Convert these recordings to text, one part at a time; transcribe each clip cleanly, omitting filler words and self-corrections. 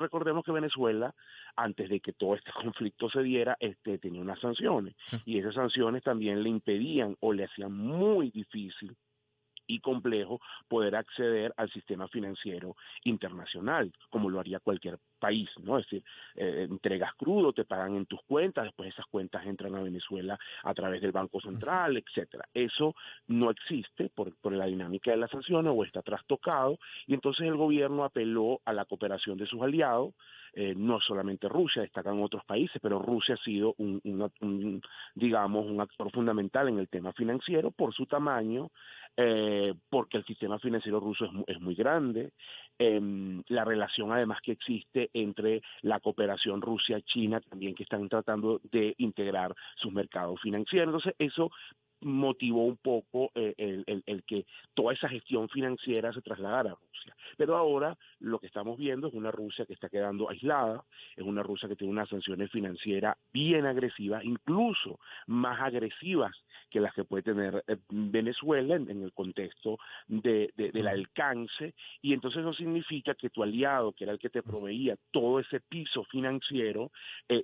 Recordemos que Venezuela, antes de que todo este conflicto se diera, tenía unas sanciones, Sí. y esas sanciones también le impedían o le hacían muy difícil y complejo poder acceder al sistema financiero internacional, como lo haría cualquier país, ¿no? Es decir, entregas crudo, te pagan en tus cuentas, después esas cuentas entran a Venezuela a través del Banco Central, etcétera. Eso no existe por la dinámica de las sanciones o está trastocado, y entonces el gobierno apeló a la cooperación de sus aliados, no solamente Rusia, destacan otros países, pero Rusia ha sido digamos, un actor fundamental en el tema financiero por su tamaño, porque el sistema financiero ruso es muy grande, la relación además que existe entre la cooperación Rusia-China también, que están tratando de integrar sus mercados financieros. Entonces eso motivó un poco el que toda esa gestión financiera se trasladara a Rusia. Pero ahora lo que estamos viendo es una Rusia que está quedando aislada, es una Rusia que tiene unas sanciones financieras bien agresivas, incluso más agresivas que las que puede tener Venezuela en el contexto del alcance, y entonces eso significa que tu aliado, que era el que te proveía todo ese piso financiero,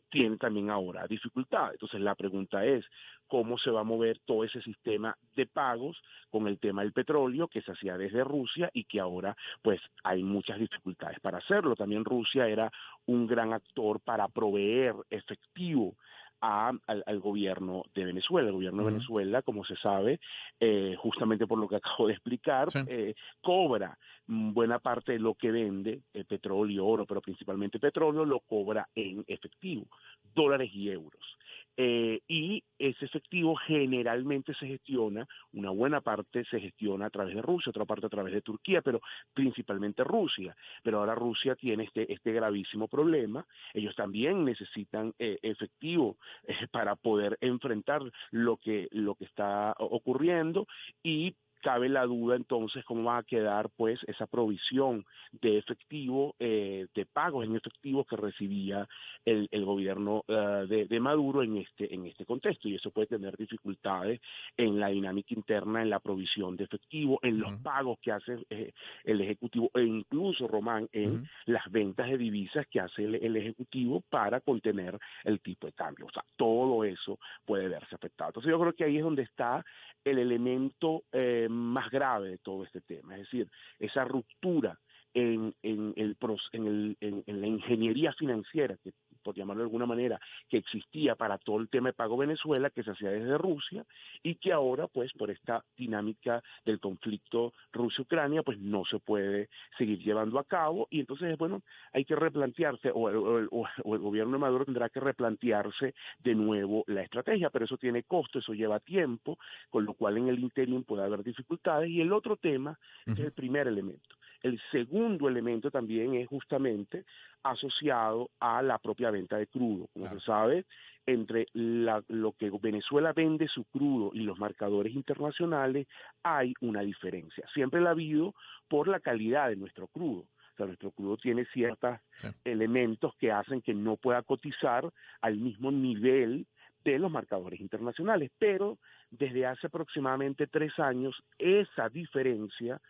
tiene también ahora dificultades. Entonces la pregunta es, ¿cómo se va a mover todo ese sistema de pagos con el tema del petróleo que se hacía desde Rusia y que ahora pues hay muchas dificultades para hacerlo? También Rusia era un gran actor para proveer efectivo al gobierno de Venezuela. El gobierno de Venezuela, como se sabe, justamente por lo que acabo de explicar, Sí. cobra buena parte de lo que vende, petróleo, oro, pero principalmente petróleo, lo cobra en efectivo, dólares y euros. Y ese efectivo generalmente se gestiona, una buena parte se gestiona a través de Rusia, otra parte a través de Turquía, pero principalmente Rusia. Pero ahora Rusia tiene este gravísimo problema. Ellos también necesitan efectivo para poder enfrentar lo que está ocurriendo, y cabe la duda entonces cómo va a quedar pues esa provisión de efectivo, de pagos en efectivo que recibía el gobierno de Maduro en este contexto, y eso puede tener dificultades en la dinámica interna, en la provisión de efectivo, en los pagos que hace el Ejecutivo, e incluso, Román, en las ventas de divisas que hace el Ejecutivo para contener el tipo de cambio. O sea, todo eso puede verse afectado. Entonces yo creo que ahí es donde está el elemento más grave de todo este tema, es decir, esa ruptura en la ingeniería financiera, que por llamarlo de alguna manera, que existía para todo el tema de pago Venezuela, que se hacía desde Rusia, y que ahora, pues, por esta dinámica del conflicto Rusia-Ucrania, pues no se puede seguir llevando a cabo, y entonces, bueno, hay que replantearse, o el gobierno de Maduro tendrá que replantearse de nuevo la estrategia, pero eso tiene costo, eso lleva tiempo, con lo cual en el interín puede haber dificultades. Y el otro tema, es el primer elemento. El segundo elemento también es justamente asociado a la propia venta de crudo. Como se sabe, entre lo que Venezuela vende su crudo y los marcadores internacionales hay una diferencia. Siempre la ha habido por la calidad de nuestro crudo. O sea, nuestro crudo tiene ciertos elementos que hacen que no pueda cotizar al mismo nivel de los marcadores internacionales, pero desde hace aproximadamente 3 años esa diferencia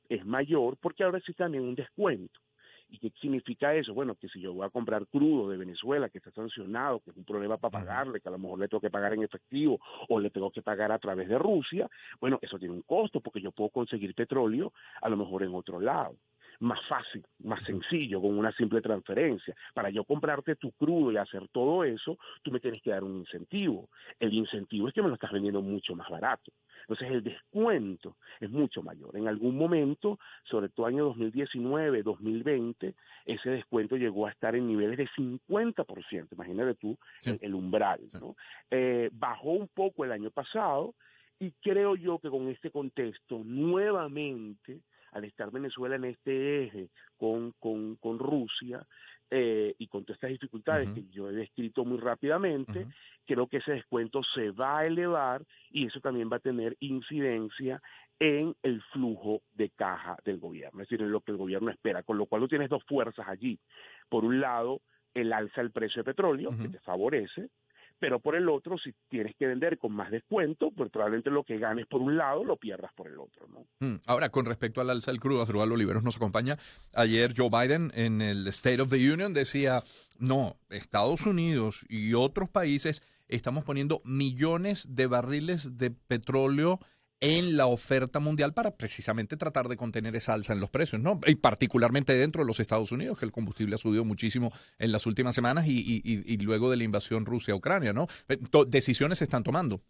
es mayor, porque ahora existe también un descuento. ¿Y qué significa eso? Bueno, que si yo voy a comprar crudo de Venezuela, que está sancionado, que es un problema para pagarle, que a lo mejor le tengo que pagar en efectivo o le tengo que pagar a través de Rusia, bueno, eso tiene un costo, porque yo puedo conseguir petróleo a lo mejor en otro lado. Más fácil, más sencillo, con una simple transferencia. Para yo comprarte tu crudo y hacer todo eso, tú me tienes que dar un incentivo. El incentivo es que me lo estás vendiendo mucho más barato. Entonces el descuento es mucho mayor. En algún momento, sobre todo año 2019, 2020, ese descuento llegó a estar en niveles de 50%. Imagínate tú el umbral, ¿no? Bajó un poco el año pasado, y creo yo que con este contexto, nuevamente, al estar Venezuela en este eje con Rusia, y con todas estas dificultades que yo he descrito muy rápidamente, creo que ese descuento se va a elevar, y eso también va a tener incidencia en el flujo de caja del gobierno, es decir, en lo que el gobierno espera, con lo cual tú tienes dos fuerzas allí. Por un lado, el alza del precio de petróleo, que te favorece, pero por el otro, si tienes que vender con más descuento, pues probablemente lo que ganes por un lado lo pierdas por el otro, ¿no? Ahora, con respecto al alza del crudo, Asdrúbal Oliveros nos acompaña. Ayer Joe Biden en el State of the Union decía, no, Estados Unidos y otros países estamos poniendo millones de barriles de petróleo en la oferta mundial para precisamente tratar de contener esa alza en los precios, ¿no? Y particularmente dentro de los Estados Unidos, que el combustible ha subido muchísimo en las últimas semanas y luego de la invasión Rusia a Ucrania, ¿no? Decisiones se están tomando.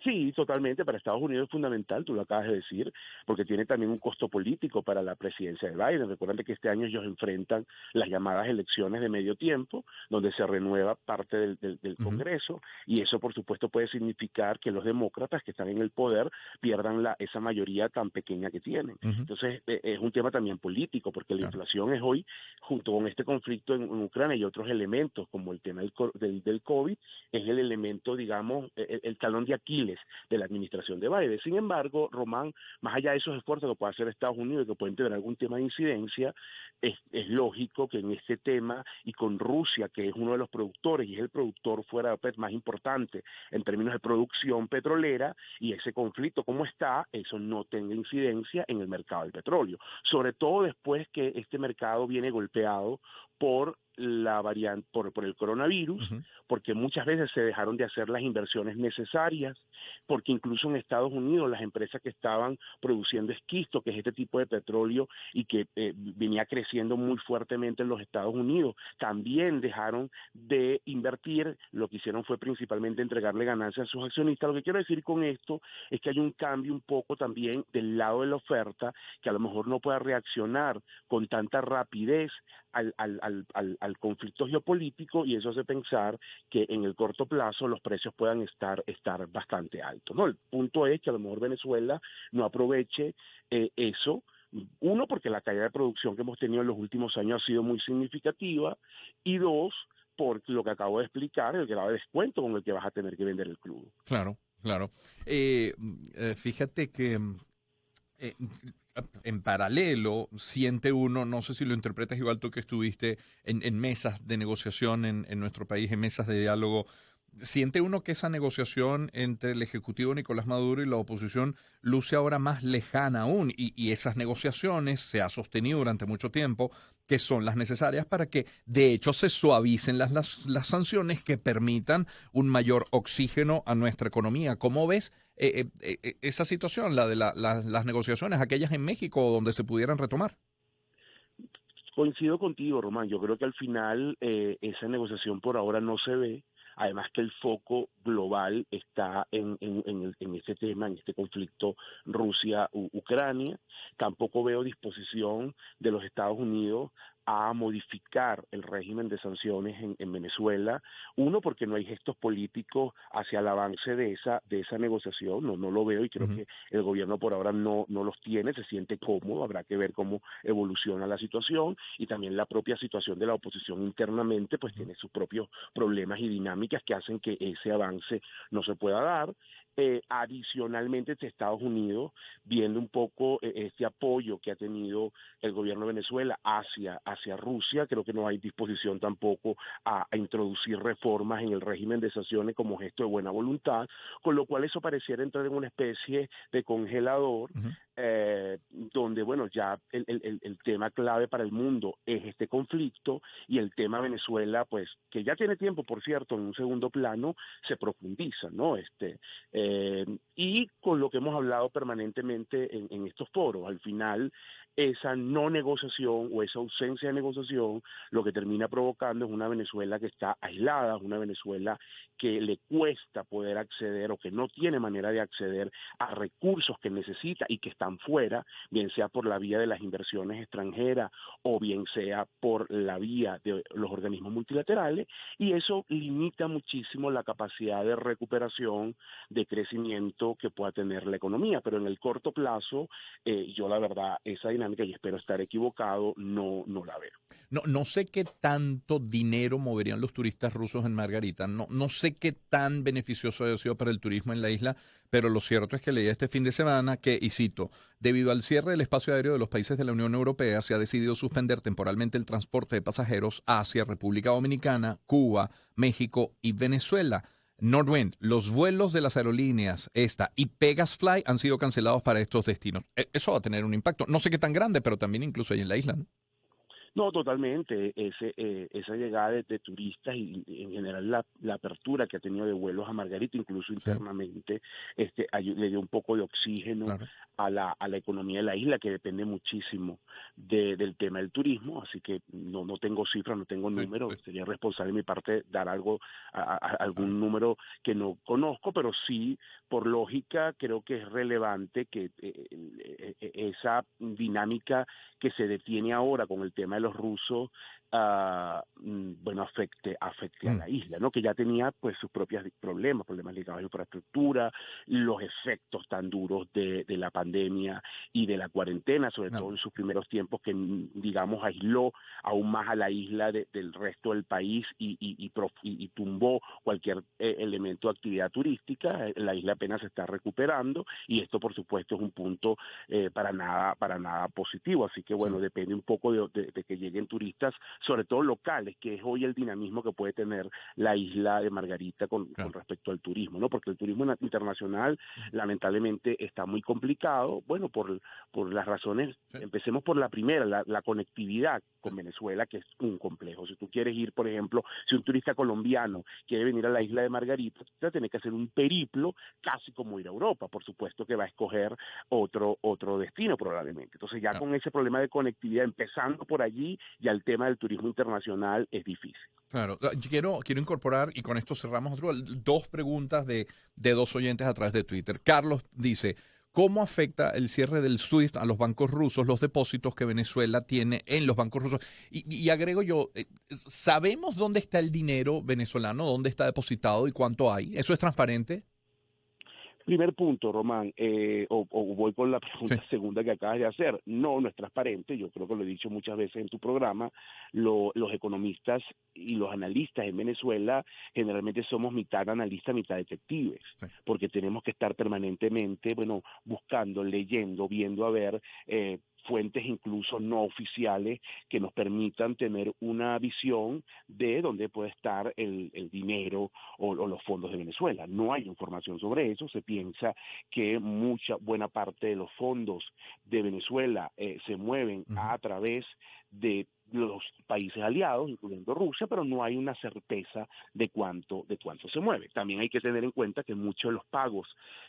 Sí, totalmente. Para Estados Unidos es fundamental, tú lo acabas de decir, porque tiene también un costo político para la presidencia de Biden. Recuerden que este año ellos enfrentan las llamadas elecciones de medio tiempo, donde se renueva parte del Congreso, y eso, por supuesto, puede significar que los demócratas que están en el poder pierdan esa mayoría tan pequeña que tienen. Entonces, es un tema también político, porque la inflación es hoy, junto con este conflicto en Ucrania y otros elementos, como el tema del COVID, es el elemento, digamos, el talón de Aquiles de la administración de Biden. Sin embargo, Román, más allá de esos esfuerzos que puede hacer Estados Unidos y que pueden tener algún tema de incidencia, es lógico que en este tema y con Rusia, que es uno de los productores y es el productor fuera de OPEP más importante en términos de producción petrolera, y ese conflicto como está, eso no tenga incidencia en el mercado del petróleo. Sobre todo después que este mercado viene golpeado por la variante, por el coronavirus, porque muchas veces se dejaron de hacer las inversiones necesarias, porque incluso en Estados Unidos las empresas que estaban produciendo esquisto, que es este tipo de petróleo y que venía creciendo muy fuertemente en los Estados Unidos, también dejaron de invertir. Lo que hicieron fue principalmente entregarle ganancias a sus accionistas. Lo que quiero decir con esto es que hay un cambio un poco también del lado de la oferta, que a lo mejor no pueda reaccionar con tanta rapidez al conflicto geopolítico, y eso hace pensar que en el corto plazo los precios puedan estar bastante altos, ¿no? El punto es que a lo mejor Venezuela no aproveche eso. Uno, porque la caída de producción que hemos tenido en los últimos años ha sido muy significativa, y dos, por lo que acabo de explicar, el grado de descuento con el que vas a tener que vender el crudo. Claro, claro. Fíjate que eh, en paralelo siente uno, no sé si lo interpretas igual tú que estuviste en mesas de negociación en nuestro país, en mesas de diálogo, siente uno que esa negociación entre el Ejecutivo Nicolás Maduro y la oposición luce ahora más lejana aún y esas negociaciones se ha sostenido durante mucho tiempo que son las necesarias para que de hecho se suavicen las sanciones que permitan un mayor oxígeno a nuestra economía. ¿Cómo ves esa situación, la de las negociaciones, aquellas en México donde se pudieran retomar? Coincido contigo, Román. Yo creo que al final esa negociación por ahora no se ve. Además que el foco global está en este tema, en este conflicto Rusia-Ucrania. Tampoco veo disposición de los Estados Unidos a modificar el régimen de sanciones en Venezuela. Uno, porque no hay gestos políticos hacia el avance de esa negociación, no lo veo, y creo que el gobierno por ahora no los tiene, se siente cómodo. Habrá que ver cómo evoluciona la situación, y también la propia situación de la oposición internamente pues tiene sus propios problemas y dinámicas que hacen que ese avance no se pueda dar. Adicionalmente, Estados Unidos, viendo un poco este apoyo que ha tenido el gobierno de Venezuela hacia Rusia, creo que no hay disposición tampoco a introducir reformas en el régimen de sanciones como gesto de buena voluntad, con lo cual eso pareciera entrar en una especie de congelador, donde, bueno, ya el tema clave para el mundo es este conflicto, y el tema Venezuela, pues, que ya tiene tiempo, por cierto, en un segundo plano, se profundiza, ¿no? Y con lo que hemos hablado permanentemente en estos foros, al final esa no negociación o esa ausencia de negociación lo que termina provocando es una Venezuela que está aislada, una Venezuela que le cuesta poder acceder o que no tiene manera de acceder a recursos que necesita y que están fuera, bien sea por la vía de las inversiones extranjeras o bien sea por la vía de los organismos multilaterales, y eso limita muchísimo la capacidad de recuperación, de crecimiento que pueda tener la economía. Pero en el corto plazo, yo la verdad, esa dinámica, y espero estar equivocado, no la veo. No sé qué tanto dinero moverían los turistas rusos en Margarita, no sé qué tan beneficioso ha sido para el turismo en la isla, pero lo cierto es que leí este fin de semana que, y cito, debido al cierre del espacio aéreo de los países de la Unión Europea, se ha decidido suspender temporalmente el transporte de pasajeros hacia República Dominicana, Cuba, México y Venezuela. Nordwind, los vuelos de las aerolíneas esta y Pegas Fly han sido cancelados para estos destinos. Eso va a tener un impacto. No sé qué tan grande, pero también incluso ahí en la isla, ¿no? No, totalmente. Esa llegada de turistas y en general la apertura que ha tenido de vuelos a Margarita, incluso Sí, internamente, le dio un poco de oxígeno claro. a la economía de la isla, que depende muchísimo del tema del turismo. Así que no tengo cifras, no tengo Sí, sí, números. Sería responsable de mi parte dar algo, claro. algún número que no conozco, pero sí, por lógica, creo que es relevante que esa dinámica que se detiene ahora con el tema de los rusos, bueno, afecte a Mm, la isla, ¿no? Que ya tenía pues sus propios problemas ligados a la infraestructura, los efectos tan duros de la pandemia y de la cuarentena, sobre no, todo en sus primeros tiempos, que digamos aisló aún más a la isla del resto del país y tumbó cualquier elemento de actividad turística. La isla apenas se está recuperando y esto por supuesto es un punto para nada positivo, así que sí, bueno, depende un poco de que lleguen turistas, sobre todo locales, que es hoy el dinamismo que puede tener la isla de Margarita con claro. respecto al turismo, ¿no? Porque el turismo internacional lamentablemente está muy complicado, bueno, por las razones, Sí, empecemos por la primera, la conectividad sí, con Venezuela, que es un complejo. Si tú quieres ir, por ejemplo, si un turista colombiano quiere venir a la isla de Margarita, va a tener que hacer un periplo casi como ir a Europa, por supuesto que va a escoger otro destino probablemente. Entonces ya claro. con ese problema de conectividad, empezando por allí, ya el tema del turismo internacional es difícil. Claro, yo quiero incorporar, y con esto cerramos, Drupal, dos preguntas de dos oyentes a través de Twitter. Carlos dice, ¿cómo afecta el cierre del SWIFT a los bancos rusos, los depósitos que Venezuela tiene en los bancos rusos? Y agrego yo, ¿sabemos dónde está el dinero venezolano, dónde está depositado y cuánto hay? ¿Eso es transparente? Primer punto, Román, o voy por la Sí, pregunta segunda que acabas de hacer. No es transparente, yo creo que lo he dicho muchas veces en tu programa, los economistas y los analistas en Venezuela generalmente somos mitad analistas, mitad detectives, sí. porque tenemos que estar permanentemente, bueno, buscando, leyendo, viendo a ver fuentes incluso no oficiales que nos permitan tener una visión de dónde puede estar el dinero o los fondos de Venezuela. No hay información sobre eso, se piensa que buena parte de los fondos de Venezuela se mueven Ujú, a través de los países aliados, incluyendo Rusia, pero no hay una certeza de cuánto se mueve. También hay que tener en cuenta que muchos de los pagos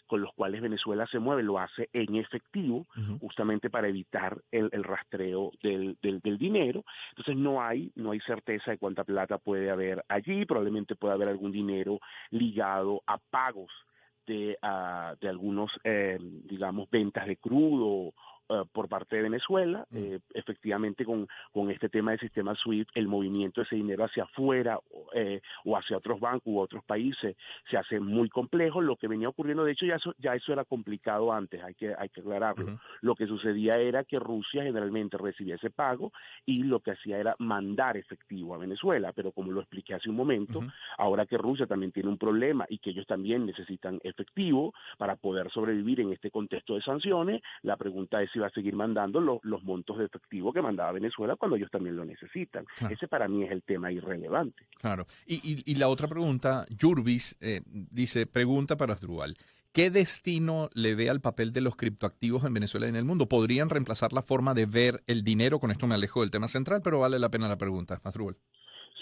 con los cuales Venezuela se mueve lo hace en efectivo, ujú. justamente para evitar el rastreo del dinero. Entonces no hay certeza de cuánta plata puede haber allí, probablemente puede haber algún dinero ligado a pagos de algunos, digamos, ventas de crudo por parte de Venezuela. Mm, Efectivamente, con este tema del sistema SWIFT, el movimiento de ese dinero hacia afuera o hacia otros bancos u otros países se hace muy complejo. Lo que venía ocurriendo, de hecho, ya eso era complicado antes, hay que aclararlo. ujú, Lo que sucedía era que Rusia generalmente recibía ese pago y lo que hacía era mandar efectivo a Venezuela, pero como lo expliqué hace un momento, ujú. ahora que Rusia también tiene un problema y que ellos también necesitan efectivo para poder sobrevivir en este contexto de sanciones, la pregunta es si va a seguir mandando los montos de efectivo que mandaba Venezuela cuando ellos también lo necesitan. Claro. Ese para mí es el tema irrelevante. Claro. Y la otra pregunta, Jurvis dice, pregunta para Asdrúbal, ¿qué destino le ve al papel de los criptoactivos en Venezuela y en el mundo? ¿Podrían reemplazar la forma de ver el dinero? Con esto me alejo del tema central, pero vale la pena la pregunta, Asdrúbal.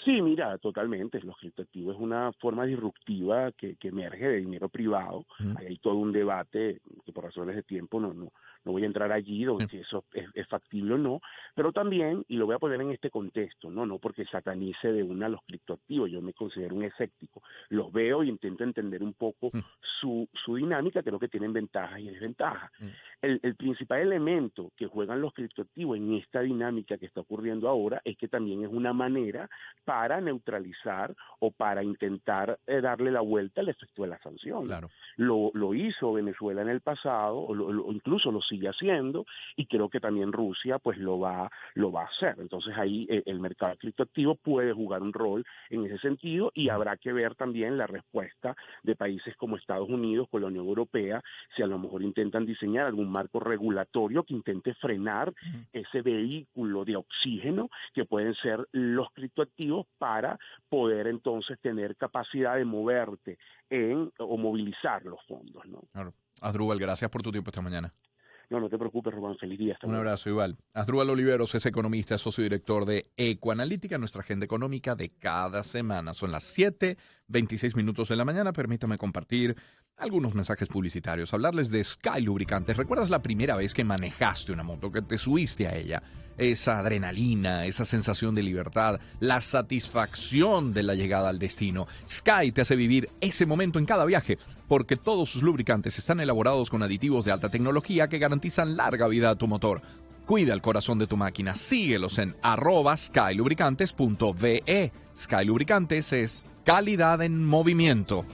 Sí, mira, totalmente. Los criptoactivos es una forma disruptiva que emerge de dinero privado. Ujú, Hay todo un debate que por razones de tiempo no voy a entrar allí, sí, si eso es factible o no, pero también, y lo voy a poner en este contexto, no porque satanice de una los criptoactivos, yo me considero un escéptico. Los veo y intento entender un poco mm, su dinámica, creo que tienen ventajas y desventajas. mm, El principal elemento que juegan los criptoactivos en esta dinámica que está ocurriendo ahora es que también es una manera para neutralizar o para intentar darle la vuelta al efecto de las sanciones. claro. Lo hizo Venezuela en el pasado, o incluso lo sigue haciendo, y creo que también Rusia pues lo va a hacer. Entonces ahí el mercado criptoactivo puede jugar un rol en ese sentido, y habrá que ver también la respuesta de países como Estados Unidos con la Unión Europea, si a lo mejor intentan diseñar algún marco regulatorio que intente frenar ese vehículo de oxígeno que pueden ser los criptoactivos, para poder entonces tener capacidad de moverte o movilizar los fondos, ¿no? Claro. Asdrúbal, gracias por tu tiempo esta mañana. No te preocupes, Rubén. Feliz día. Hasta Un luego. abrazo, igual. Asdrúbal Oliveros es economista, socio director de Ecoanalítica, nuestra agenda económica de cada semana. Son las 7:26 de la mañana. Permítame compartir algunos mensajes publicitarios. Hablarles de Sky Lubricantes. ¿Recuerdas la primera vez que manejaste una moto, que te subiste a ella? Esa adrenalina, esa sensación de libertad, la satisfacción de la llegada al destino. Sky te hace vivir ese momento en cada viaje, porque todos sus lubricantes están elaborados con aditivos de alta tecnología que garantizan larga vida a tu motor. Cuida el corazón de tu máquina. Síguelos en @skylubricantes.ve. Sky Lubricantes es calidad en movimiento.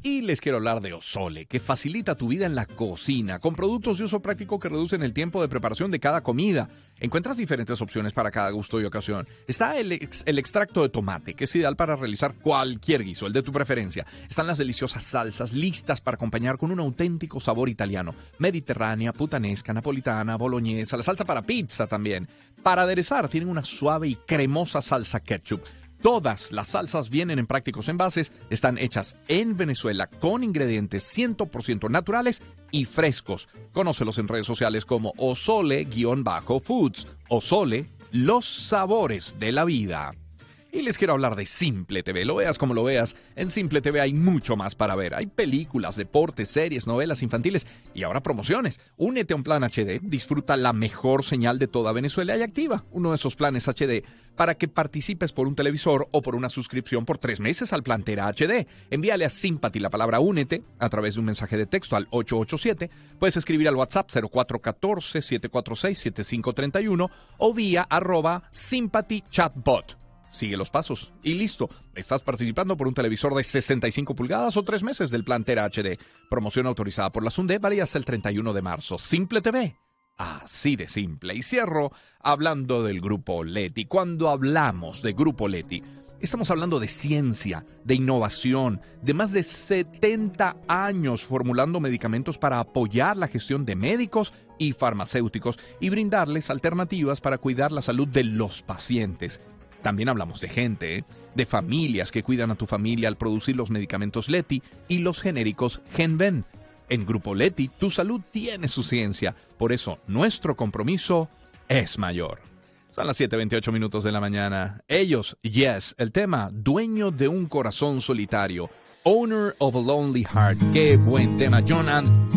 Y les quiero hablar de Ozole, que facilita tu vida en la cocina, con productos de uso práctico que reducen el tiempo de preparación de cada comida. Encuentras diferentes opciones para cada gusto y ocasión. Está el extracto de tomate, que es ideal para realizar cualquier guiso, el de tu preferencia. Están las deliciosas salsas listas para acompañar con un auténtico sabor italiano. Mediterránea, putanesca, napolitana, boloñesa, la salsa para pizza también. Para aderezar, tienen una suave y cremosa salsa ketchup. Todas las salsas vienen en prácticos envases, están hechas en Venezuela con ingredientes 100% naturales y frescos. Conócelos en redes sociales como Ozole_Foods. Ozole, los sabores de la vida. Y les quiero hablar de Simple TV. Lo veas como lo veas, en Simple TV hay mucho más para ver. Hay películas, deportes, series, novelas infantiles y ahora promociones. Únete a un plan HD, disfruta la mejor señal de toda Venezuela y activa uno de esos planes HD para que participes por un televisor o por una suscripción por 3 meses al plan Tera HD. Envíale a Sympathy la palabra únete a través de un mensaje de texto al 887. Puedes escribir al WhatsApp 0414-746-7531 o vía @SympathyChatbot. Sigue los pasos y listo. Estás participando por un televisor de 65 pulgadas o 3 meses del plan Tera HD. Promoción autorizada por la SUNDE, vale hasta el 31 de marzo. Simple TV. Así de simple. Y cierro hablando del Grupo Leti. Cuando hablamos de Grupo Leti, estamos hablando de ciencia, de innovación, de más de 70 años formulando medicamentos para apoyar la gestión de médicos y farmacéuticos y brindarles alternativas para cuidar la salud de los pacientes. También hablamos de gente, de familias que cuidan a tu familia al producir los medicamentos Leti y los genéricos Genven. En Grupo Leti, tu salud tiene su ciencia. Por eso, nuestro compromiso es mayor. Son las 7:28 de la mañana. Ellos, Yes, el tema, dueño de un corazón solitario. Owner of a Lonely Heart. Qué buen tema, John and...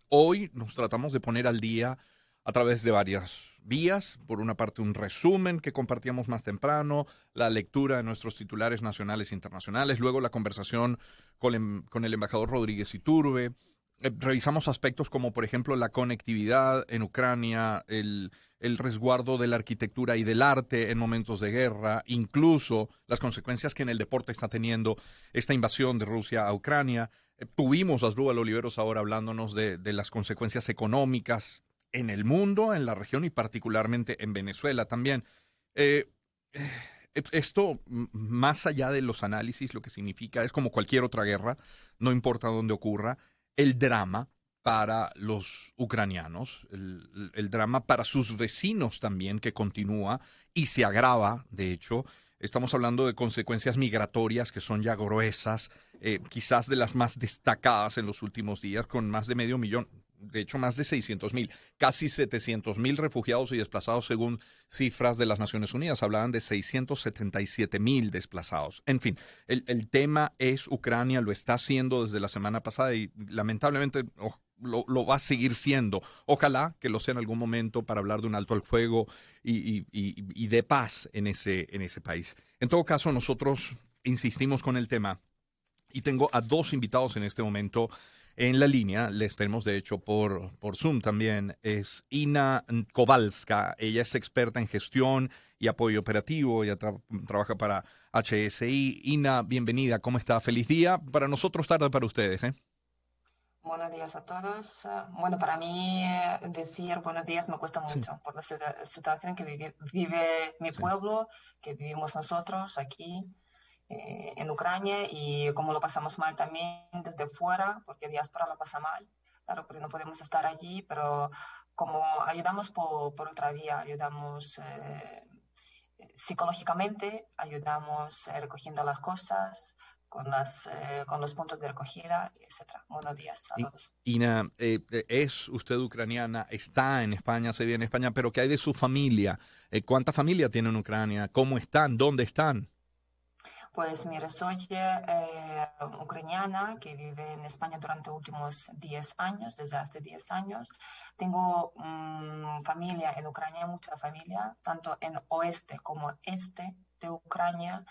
Hoy nos tratamos de poner al día a través de varias vías. Por una parte, un resumen que compartíamos más temprano, la lectura de nuestros titulares nacionales e internacionales, luego la conversación con el embajador Rodríguez Iturbe. Revisamos aspectos como, por ejemplo, la conectividad en Ucrania, el resguardo de la arquitectura y del arte en momentos de guerra, incluso las consecuencias que en el deporte está teniendo esta invasión de Rusia a Ucrania. Tuvimos a Asdrúbal Oliveros ahora hablándonos de las consecuencias económicas en el mundo, en la región y particularmente en Venezuela también. Eh, Esto, más allá de los análisis, lo que significa es como cualquier otra guerra, no importa dónde ocurra, el drama para los ucranianos, el drama para sus vecinos también, que continúa y se agrava, de hecho. Estamos hablando de consecuencias migratorias que son ya gruesas, quizás de las más destacadas en los últimos días, con más de medio millón, de hecho más de 600,000, casi 700,000 refugiados y desplazados según cifras de las Naciones Unidas. Hablaban de 677,000 desplazados. En fin, el tema es Ucrania, lo está haciendo desde la semana pasada y lamentablemente lo va a seguir siendo. Ojalá que lo sea en algún momento para hablar de un alto al fuego y de paz en ese país. En todo caso, nosotros insistimos con el tema y tengo a dos invitados en este momento en la línea. Les tenemos, de hecho, por Zoom también. Es Ina Kowalska. Ella es experta en gestión y apoyo operativo. Ella trabaja para HSI. Ina, bienvenida. ¿Cómo está? Feliz día. Para nosotros, tarde para ustedes, ¿eh? Buenos días a todos. Bueno, para mí decir buenos días me cuesta Sí, mucho por la situación que vive mi sí. pueblo, que vivimos nosotros aquí en Ucrania y cómo lo pasamos mal también desde fuera, porque diáspora lo pasa mal, claro, pero no podemos estar allí, pero como ayudamos por otra vía, ayudamos psicológicamente, ayudamos recogiendo las cosas, con los puntos de recogida, etcétera. Buenos días a I- todos. Ina, es usted ucraniana, está en España, se vive en España, pero ¿qué hay de su familia? ¿Cuánta familia tiene en Ucrania? ¿Cómo están? ¿Dónde están? Pues mire, soy ucraniana que vive en España durante los últimos 10 años, desde hace 10 años. Tengo familia en Ucrania, mucha familia, tanto en oeste como este de Ucrania.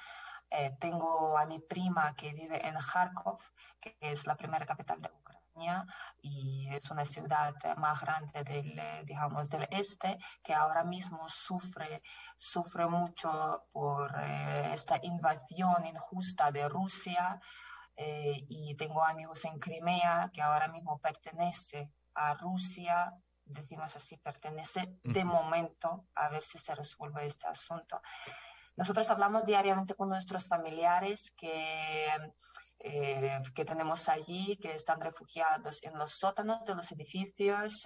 Tengo a mi prima que vive en Kharkov, que es la primera capital de Ucrania y es una ciudad más grande digamos, del este, que ahora mismo sufre mucho por esta invasión injusta de Rusia. Y tengo amigos en Crimea que ahora mismo pertenece a Rusia, decimos así, pertenece de Ujú. momento, a ver si se resuelve este asunto. Nosotros hablamos diariamente con nuestros familiares que tenemos allí, que están refugiados en los sótanos de los edificios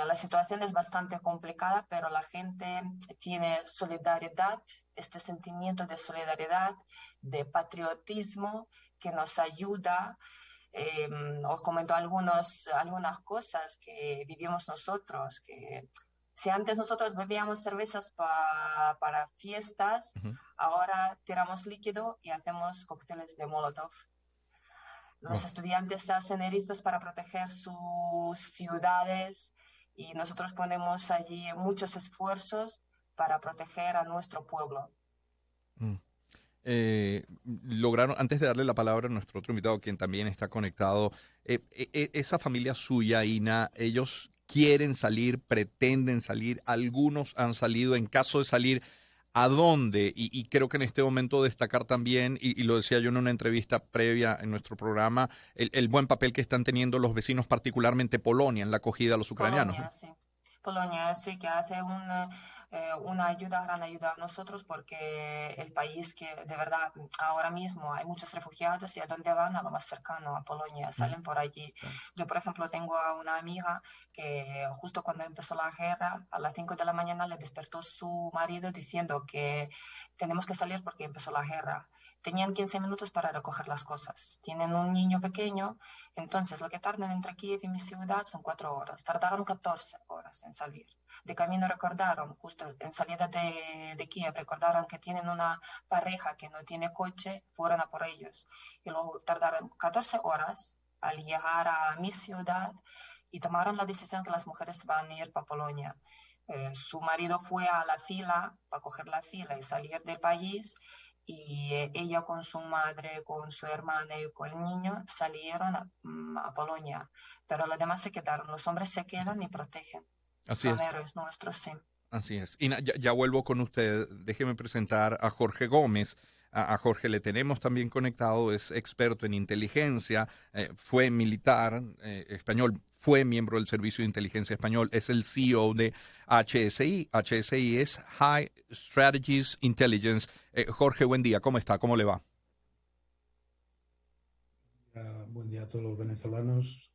la situación es bastante complicada, pero la gente tiene solidaridad, este sentimiento de solidaridad, de patriotismo que nos ayuda. Eh, Os comento algunas cosas que vivimos nosotros, que si antes nosotros bebíamos cervezas para fiestas, Ujú. ahora tiramos líquido y hacemos cócteles de Molotov. Los Oh. estudiantes hacen erizos para proteger sus ciudades y nosotros ponemos allí muchos esfuerzos para proteger a nuestro pueblo. Mm. Lograron, antes de darle la palabra a nuestro otro invitado, quien también está conectado, esa familia suya, Ina, ellos quieren salir, pretenden salir, algunos han salido, en caso de salir, ¿a dónde? Y creo que en este momento destacar también, y lo decía yo en una entrevista previa en nuestro programa, el buen papel que están teniendo los vecinos, particularmente Polonia, en la acogida a los ucranianos, ¿no? Polonia, sí. Polonia sí que hace una ayuda, gran ayuda a nosotros porque el país que de verdad ahora mismo hay muchos refugiados y a dónde van, a lo más cercano, a Polonia, Mm, salen por allí. claro. Yo, por ejemplo, tengo a una amiga que justo cuando empezó la guerra, a las 5 de la mañana le despertó su marido diciendo que tenemos que salir porque empezó la guerra. Tenían 15 minutos para recoger las cosas. Tienen un niño pequeño, entonces lo que tardan entre Kiev y mi ciudad son 4 horas. Tardaron 14 horas en salir. De camino recordaron, justo en salida de Kiev, recordaron que tienen una pareja que no tiene coche, fueron a por ellos. Y luego tardaron 14 horas al llegar a mi ciudad y tomaron la decisión que las mujeres van a ir para Polonia. Su marido fue a la fila para coger la fila y salir del país y ella con su madre, con su hermana y con el niño salieron a Polonia, pero los demás se quedaron. Los hombres se quedan y protegen. Así Son es. héroes nuestros, sí. Así es. Y ya vuelvo con usted. Déjeme presentar a Jorge Gómez. A Jorge le tenemos también conectado, es experto en inteligencia, fue militar español, fue miembro del Servicio de Inteligencia Español, es el CEO de HSI. HSI es High Strategies Intelligence. Jorge, buen día, ¿cómo está? ¿Cómo le va? Buen día a todos los venezolanos.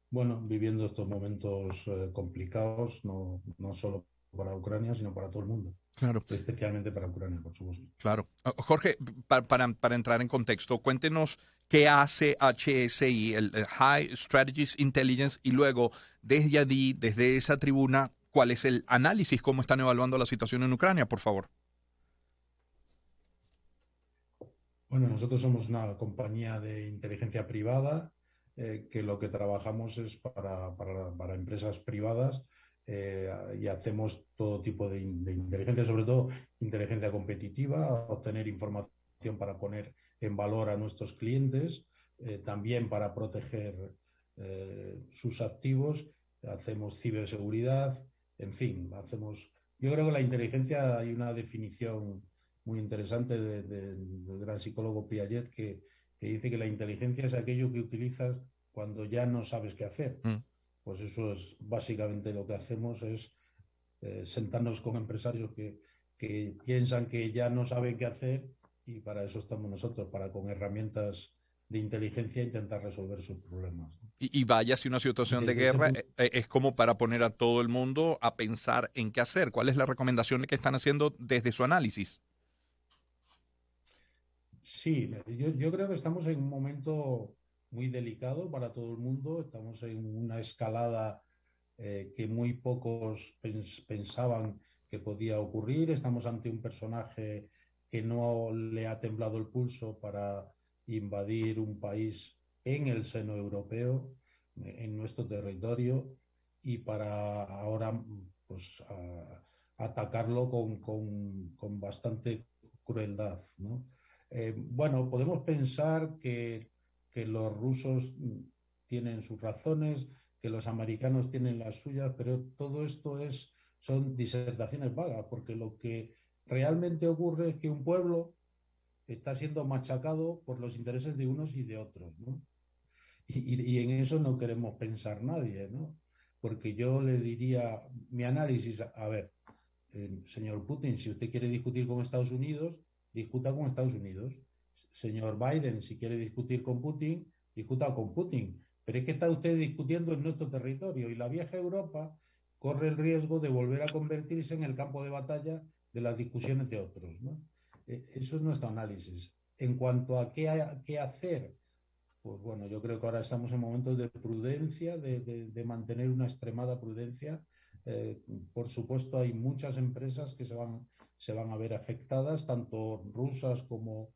Bueno, viviendo estos momentos complicados, no solo para Ucrania, sino para todo el mundo. Claro. Especialmente para Ucrania, por supuesto. Claro. Jorge, para entrar en contexto, cuéntenos qué hace HSI, el High Strategies Intelligence, y luego, desde allí, desde esa tribuna, ¿cuál es el análisis, cómo están evaluando la situación en Ucrania, por favor? Bueno, nosotros somos una compañía de inteligencia privada que lo que trabajamos es para empresas privadas y hacemos todo tipo de inteligencia, sobre todo inteligencia competitiva, obtener información para poner en valor a nuestros clientes, también para proteger sus activos, hacemos ciberseguridad, en fin, hacemos... Yo creo que la inteligencia hay una definición muy interesante del gran psicólogo Piaget que dice que la inteligencia es aquello que utilizas cuando ya no sabes qué hacer. Pues eso es básicamente lo que hacemos, es sentarnos con empresarios que piensan que ya no saben qué hacer y para eso estamos nosotros, para con herramientas de inteligencia intentar resolver sus problemas. Y vaya, si una situación de guerra es como para poner a todo el mundo a pensar en qué hacer. ¿Cuál es la recomendación que están haciendo desde su análisis? Sí, yo creo que estamos en un momento muy delicado para todo el mundo. Estamos en una escalada que muy pocos pensaban que podía ocurrir. Estamos ante un personaje que no le ha temblado el pulso para invadir un país en el seno europeo, en nuestro territorio, y para ahora pues, atacarlo con bastante crueldad, ¿no? Bueno, podemos pensar que los rusos tienen sus razones, que los americanos tienen las suyas, pero todo esto son disertaciones vagas, porque lo que realmente ocurre es que un pueblo está siendo machacado por los intereses de unos y de otros, ¿no? Y en eso no queremos pensar nadie, ¿no? Porque yo le diría, mi análisis, a ver, señor Putin, si usted quiere discutir con Estados Unidos, discuta con Estados Unidos. Señor Biden, si quiere discutir con Putin, discuta con Putin. Pero es que está usted discutiendo en nuestro territorio y la vieja Europa corre el riesgo de volver a convertirse en el campo de batalla de las discusiones de otros, ¿no? Eso es nuestro análisis. En cuanto a qué hacer, pues bueno, yo creo que ahora estamos en momentos de prudencia, de mantener una extremada prudencia. Por supuesto, hay muchas empresas que se van a ver afectadas, tanto rusas como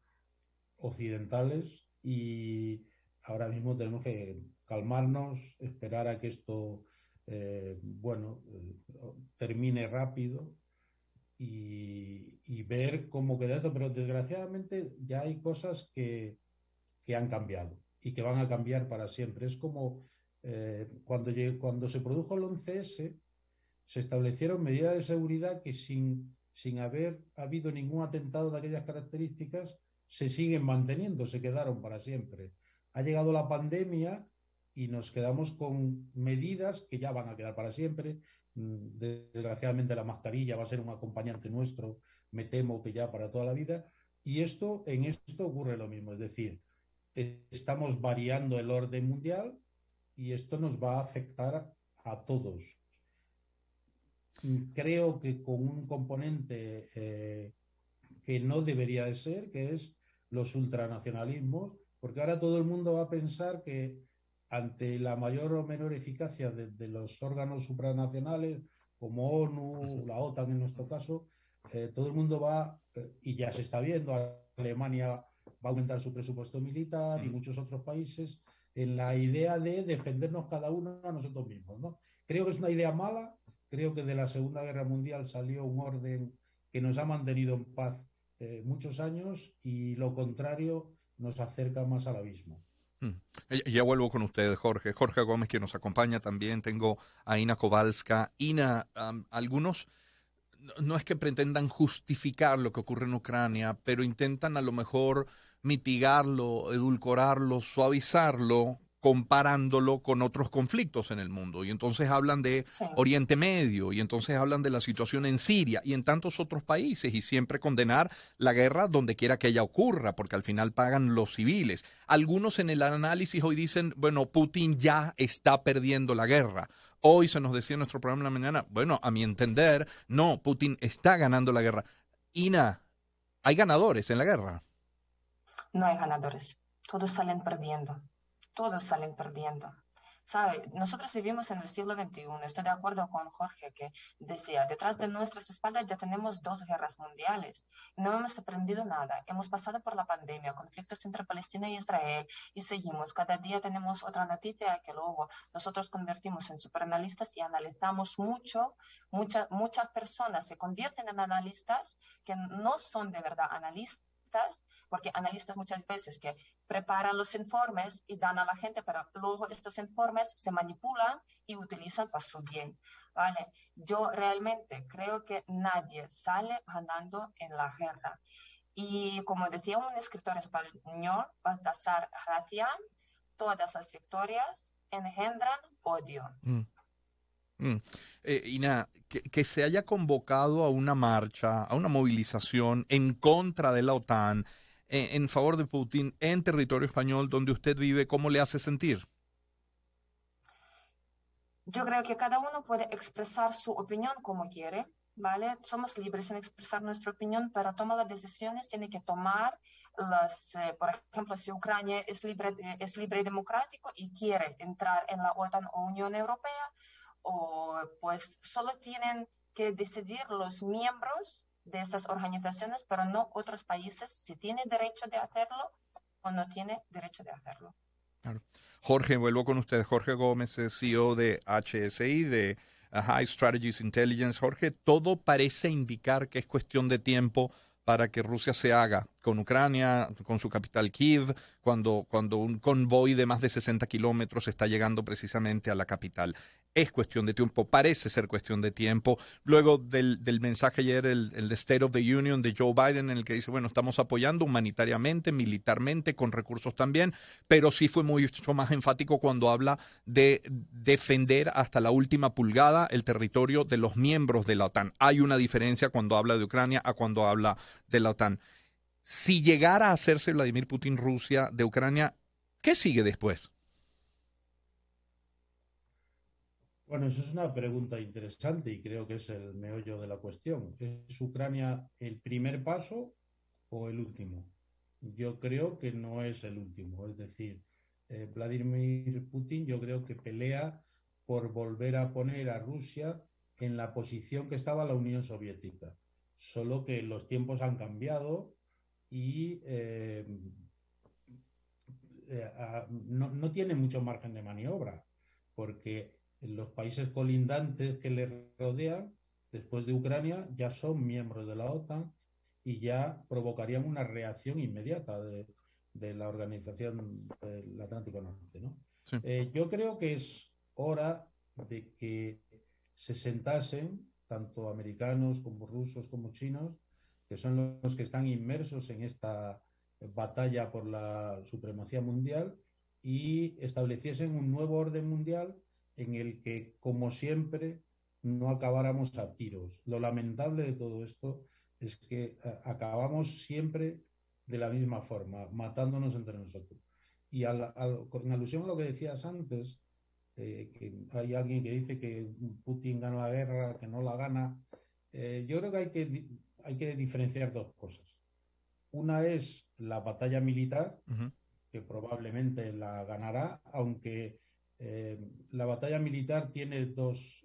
occidentales, y ahora mismo tenemos que calmarnos, esperar a que esto, termine rápido y ver cómo queda esto. Pero desgraciadamente ya hay cosas que han cambiado y que van a cambiar para siempre. Es como cuando se produjo el 11S, se establecieron medidas de seguridad que sin haber habido ningún atentado de aquellas características, se siguen manteniendo, se quedaron para siempre. Ha llegado la pandemia y nos quedamos con medidas que ya van a quedar para siempre. Desgraciadamente la mascarilla va a ser un acompañante nuestro, me temo que ya para toda la vida. Y en esto ocurre lo mismo, es decir, estamos variando el orden mundial y esto nos va a afectar a todos. Creo que con un componente que no debería de ser, que es los ultranacionalismos, porque ahora todo el mundo va a pensar que ante la mayor o menor eficacia de los órganos supranacionales, como ONU, la OTAN en nuestro caso, todo el mundo y ya se está viendo, Alemania va a aumentar su presupuesto militar y muchos otros países, en la idea de defendernos cada uno a nosotros mismos, ¿no? Creo que es una idea mala, creo que de la Segunda Guerra Mundial salió un orden que nos ha mantenido en paz muchos años y lo contrario nos acerca más al abismo. Mm. Ya vuelvo con ustedes, Jorge. Jorge Gómez, que nos acompaña también. Tengo a Ina Kowalska. Ina, algunos no es que pretendan justificar lo que ocurre en Ucrania, pero intentan a lo mejor mitigarlo, edulcorarlo, suavizarlo, comparándolo con otros conflictos en el mundo. Y entonces hablan de Sí. Oriente Medio, y entonces hablan de la situación en Siria y en tantos otros países, y siempre condenar la guerra donde quiera que ella ocurra, porque al final pagan los civiles. Algunos en el análisis hoy dicen, bueno, Putin ya está perdiendo la guerra. Hoy se nos decía en nuestro programa en la mañana, bueno, a mi entender, no, Putin está ganando la guerra. Ina, hay ganadores en la guerra. No hay ganadores, todos salen perdiendo, todos salen perdiendo. ¿Sabe? Nosotros vivimos en el siglo XXI. Estoy de acuerdo con Jorge que decía, detrás de nuestras espaldas ya tenemos 2 guerras mundiales. No hemos aprendido nada. Hemos pasado por la pandemia, conflictos entre Palestina y Israel y seguimos. Cada día tenemos otra noticia que luego nosotros convertimos en superanalistas y analizamos mucho. Muchas personas se convierten en analistas que no son de verdad analistas, porque analistas muchas veces que preparan los informes y dan a la gente, pero luego estos informes se manipulan y utilizan para su bien, ¿vale? Yo realmente creo que nadie sale ganando en la guerra. Y como decía un escritor español, Baltasar Gracián, todas las victorias engendran odio. Mm. Mm. Ina, que se haya convocado a una marcha, a una movilización en contra de la OTAN, en favor de Putin, en territorio español donde usted vive, ¿cómo le hace sentir? Yo creo que cada uno puede expresar su opinión como quiere, ¿vale? Somos libres en expresar nuestra opinión, pero toma las decisiones, tiene que tomar por ejemplo, si Ucrania es libre y democrático y quiere entrar en la OTAN o Unión Europea, o pues solo tienen que decidir los miembros de estas organizaciones, pero no otros países si tiene derecho de hacerlo o no tiene derecho de hacerlo. Claro. Jorge, vuelvo con usted. Jorge Gómez es CEO de HSI, de High Strategies Intelligence. Jorge, todo parece indicar que es cuestión de tiempo para que Rusia se haga con Ucrania, con su capital Kiev, cuando un convoy de más de 60 kilómetros está llegando precisamente a la capital. Es cuestión de tiempo, parece ser cuestión de tiempo. Luego del mensaje ayer, el State of the Union de Joe Biden, en el que dice, bueno, estamos apoyando humanitariamente, militarmente, con recursos también, pero sí fue mucho más enfático cuando habla de defender hasta la última pulgada el territorio de los miembros de la OTAN. Hay una diferencia cuando habla de Ucrania a cuando habla de la OTAN. Si llegara a hacerse Vladimir Putin Rusia de Ucrania, ¿qué sigue después? Bueno, eso es una pregunta interesante y creo que es el meollo de la cuestión. ¿Es Ucrania el primer paso o el último? Yo creo que no es el último. Es decir, Vladimir Putin yo creo que pelea por volver a poner a Rusia en la posición que estaba la Unión Soviética. Solo que los tiempos han cambiado y no tiene mucho margen de maniobra, porque los países colindantes que le rodean, después de Ucrania, ya son miembros de la OTAN y ya provocarían una reacción inmediata de la Organización del Atlántico Norte, ¿no? Sí. Yo creo que es hora de que se sentasen, tanto americanos como rusos como chinos, que son los que están inmersos en esta batalla por la supremacía mundial, y estableciesen un nuevo orden mundial en el que, como siempre, no acabáramos a tiros. Lo lamentable de todo esto es que acabamos siempre de la misma forma, matándonos entre nosotros. Y en alusión a lo que decías antes, que hay alguien que dice que Putin gana la guerra, que no la gana, yo creo que hay que diferenciar dos cosas. Una es la batalla militar, Uh-huh. que probablemente la ganará, aunque la batalla militar tiene dos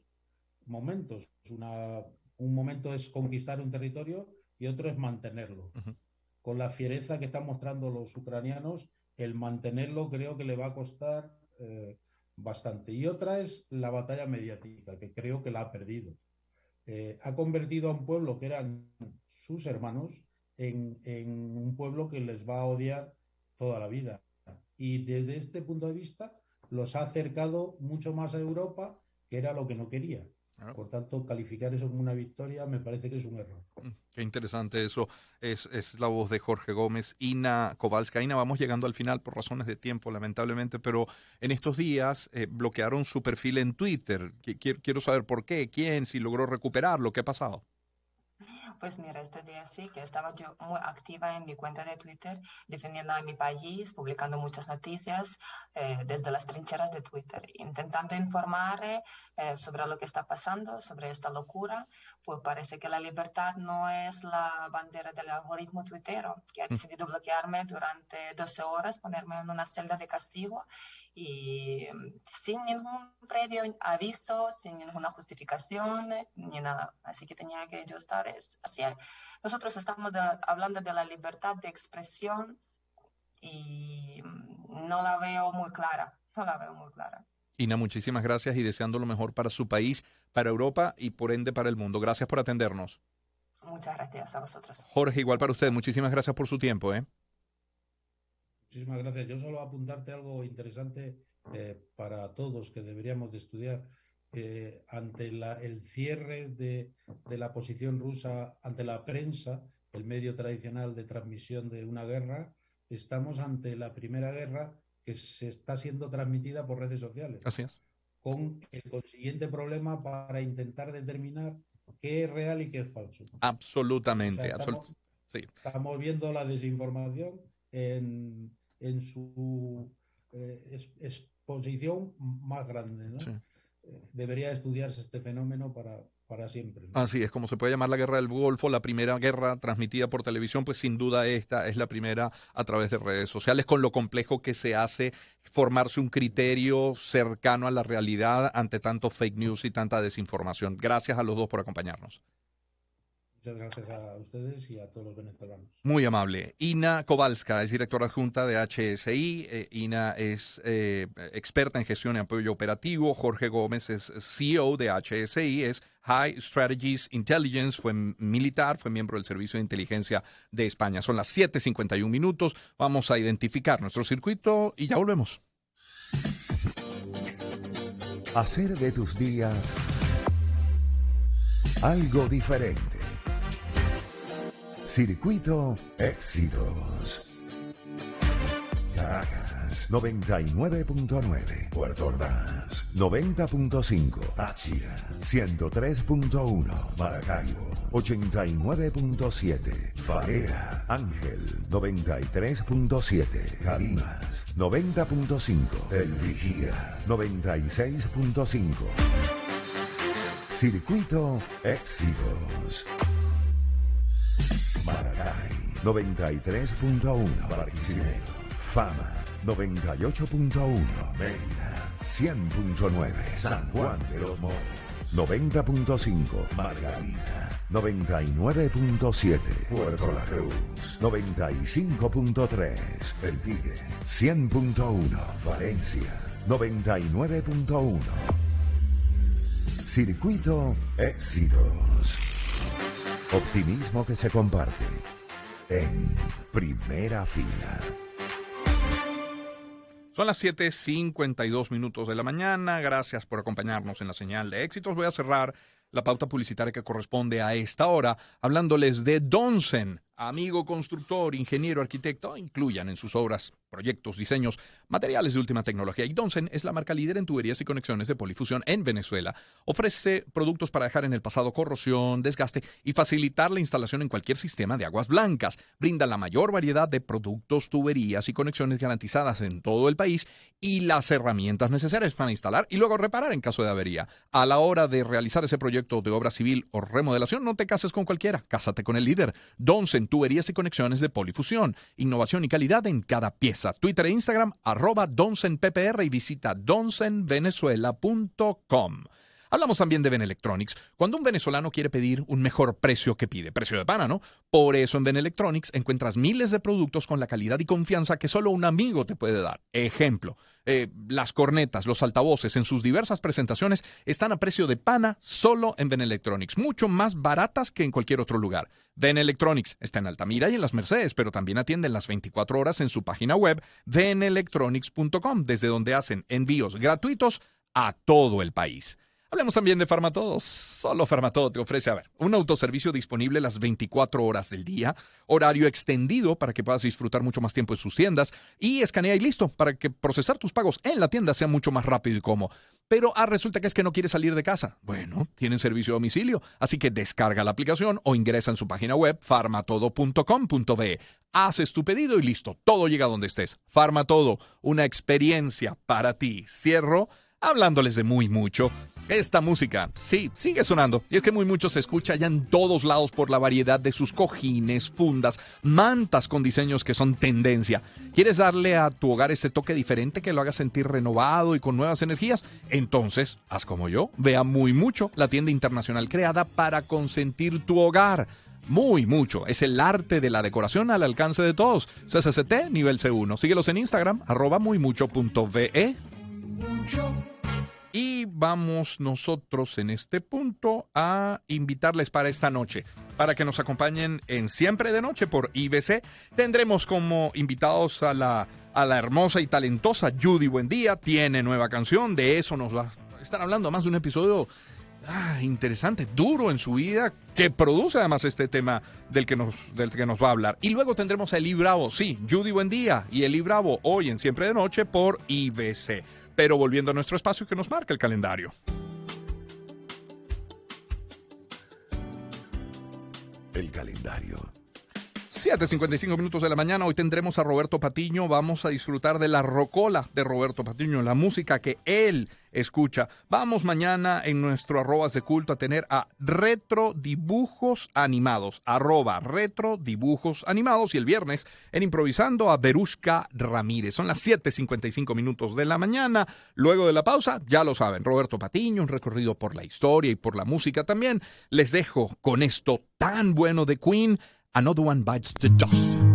momentos. Un momento es conquistar un territorio y otro es mantenerlo. Uh-huh. Con la fiereza que están mostrando los ucranianos, el mantenerlo creo que le va a costar bastante. Y otra es la batalla mediática, que creo que la ha perdido. Ha convertido a un pueblo que eran sus hermanos en un pueblo que les va a odiar toda la vida. Y desde este punto de vista los ha acercado mucho más a Europa, que era lo que no quería. Por tanto, calificar eso como una victoria me parece que es un error. Qué interesante eso. Es la voz de Jorge Gómez. Ina Kowalska. Ina, vamos llegando al final por razones de tiempo, lamentablemente, pero en estos días bloquearon su perfil en Twitter. Quiero saber por qué, quién, si logró recuperarlo, qué ha pasado. Pues mira, este día sí que estaba yo muy activa en mi cuenta de Twitter, defendiendo a mi país, publicando muchas noticias desde las trincheras de Twitter, intentando informar sobre lo que está pasando, sobre esta locura. Pues parece que la libertad no es la bandera del algoritmo tuitero, que ha decidido bloquearme durante 12 horas, ponerme en una celda de castigo y sin ningún previo aviso, sin ninguna justificación ni nada. Así que tenía que yo estar así. Nosotros estamos hablando de la libertad de expresión y no la veo muy clara, no la veo muy clara. Ina, muchísimas gracias y deseando lo mejor para su país, para Europa y por ende para el mundo. Gracias por atendernos. Muchas gracias a vosotros. Jorge, igual para usted. Muchísimas gracias por su tiempo. Muchísimas gracias. Yo solo apuntarte algo interesante para todos que deberíamos de estudiar. Ante el cierre de la posición rusa ante la prensa, el medio tradicional de transmisión de una guerra, estamos ante la primera guerra que se está siendo transmitida por redes sociales. Así es. Con el consiguiente problema para intentar determinar qué es real y qué es falso. Absolutamente. O sea, estamos viendo la desinformación en su exposición más grande, ¿no? Sí. Debería estudiarse este fenómeno para siempre, ¿no? Así es, como se puede llamar la guerra del Golfo, la primera guerra transmitida por televisión, pues sin duda esta es la primera a través de redes sociales, con lo complejo que se hace formarse un criterio cercano a la realidad ante tanto fake news y tanta desinformación. Gracias a los dos por acompañarnos. Muchas gracias a ustedes y a todos los venezolanos. Muy amable. Ina Kowalska es directora adjunta de HSI. Ina es experta en gestión y apoyo operativo. Jorge Gómez es CEO de HSI, es High Strategies Intelligence, fue militar, fue miembro del Servicio de Inteligencia de España. Son las 7:51 minutos. Vamos a identificar nuestro circuito y ya volvemos. Hacer de tus días algo diferente. Circuito Éxitos. Caracas 99.9, Puerto Ordaz 90.5, Táchira 103.1, Maracaibo 89.7, Varela, Ángel 93.7, Calimas 90.5, El Vigía 96.5. Circuito Éxitos. Maracay 93.1, Barquisimeto, Fama 98.1, Mérida 100.9, San Juan de los Moros 90.5, Margarita 99.7, Puerto La Cruz 95.3, El Tigre 100.1, Valencia 99.1. Circuito Éxitos. Optimismo que se comparte en primera fila. Son las 7:52 minutos de la mañana. Gracias por acompañarnos en la señal de Éxitos. Voy a cerrar la pauta publicitaria que corresponde a esta hora hablándoles de Donsen. Amigo constructor, ingeniero, arquitecto, incluyan en sus obras, proyectos, diseños, materiales de última tecnología. Y Donsen es la marca líder en tuberías y conexiones de polifusión en Venezuela. Ofrece productos para dejar en el pasado corrosión, desgaste y facilitar la instalación en cualquier sistema de aguas blancas. Brinda la mayor variedad de productos, tuberías y conexiones garantizadas en todo el país y las herramientas necesarias para instalar y luego reparar en caso de avería. A la hora de realizar ese proyecto de obra civil o remodelación, no te cases con cualquiera, cásate con el líder. Donsen, tuberías y conexiones de polifusión. Innovación y calidad en cada pieza. Twitter e Instagram, @DonsenPPR y visita donsenvenezuela.com. Hablamos también de Benelectronics. Cuando un venezolano quiere pedir un mejor precio, ¿qué pide? Precio de pana, ¿no? Por eso en Benelectronics encuentras miles de productos con la calidad y confianza que solo un amigo te puede dar. Ejemplo, las cornetas, los altavoces en sus diversas presentaciones están a precio de pana solo en Benelectronics, mucho más baratas que en cualquier otro lugar. Benelectronics está en Altamira y en Las Mercedes, pero también atienden las 24 horas en su página web benelectronics.com, desde donde hacen envíos gratuitos a todo el país. Hablemos también de Farmatodo. Solo Farmatodo te ofrece, un autoservicio disponible las 24 horas del día, horario extendido para que puedas disfrutar mucho más tiempo en sus tiendas y escanea y listo para que procesar tus pagos en la tienda sea mucho más rápido y cómodo. Pero resulta que es que no quieres salir de casa. Bueno, tienen servicio a domicilio, así que descarga la aplicación o ingresa en su página web farmatodo.com.be. Haces tu pedido y listo, todo llega donde estés. Farmatodo, una experiencia para ti. Cierro hablándoles de Muy Mucho. Esta música, sí, sigue sonando. Y es que Muy Mucho se escucha ya en todos lados por la variedad de sus cojines, fundas, mantas con diseños que son tendencia. ¿Quieres darle a tu hogar ese toque diferente que lo haga sentir renovado y con nuevas energías? Entonces, haz como yo. Ve a Muy Mucho, la tienda internacional creada para consentir tu hogar. Muy Mucho. Es el arte de la decoración al alcance de todos. CCCT nivel C1. Síguelos en Instagram, @muymucho.ve. Y vamos nosotros en este punto a invitarles para esta noche, para que nos acompañen en Siempre de Noche por IBC. Tendremos como invitados a la hermosa y talentosa Judy Buendía. Tiene nueva canción, de eso nos va a estar hablando más de un episodio interesante, duro en su vida, que produce además este tema del que nos va a hablar. Y luego tendremos a Eli Bravo, sí, Judy Buendía y Eli Bravo hoy en Siempre de Noche por IBC. Pero volviendo a nuestro espacio que nos marca el calendario. El calendario. 7:55 minutos de la mañana. Hoy tendremos a Roberto Patiño. Vamos a disfrutar de la rocola de Roberto Patiño, la música que él escucha. Vamos mañana en nuestro @de culto a tener a Retro Dibujos Animados, @Retro Dibujos Animados, y el viernes en Improvisando a Verushka Ramírez. Son las 7:55 minutos de la mañana. Luego de la pausa, ya lo saben, Roberto Patiño, un recorrido por la historia y por la música también. Les dejo con esto tan bueno de Queen, Another One Bites the Dust.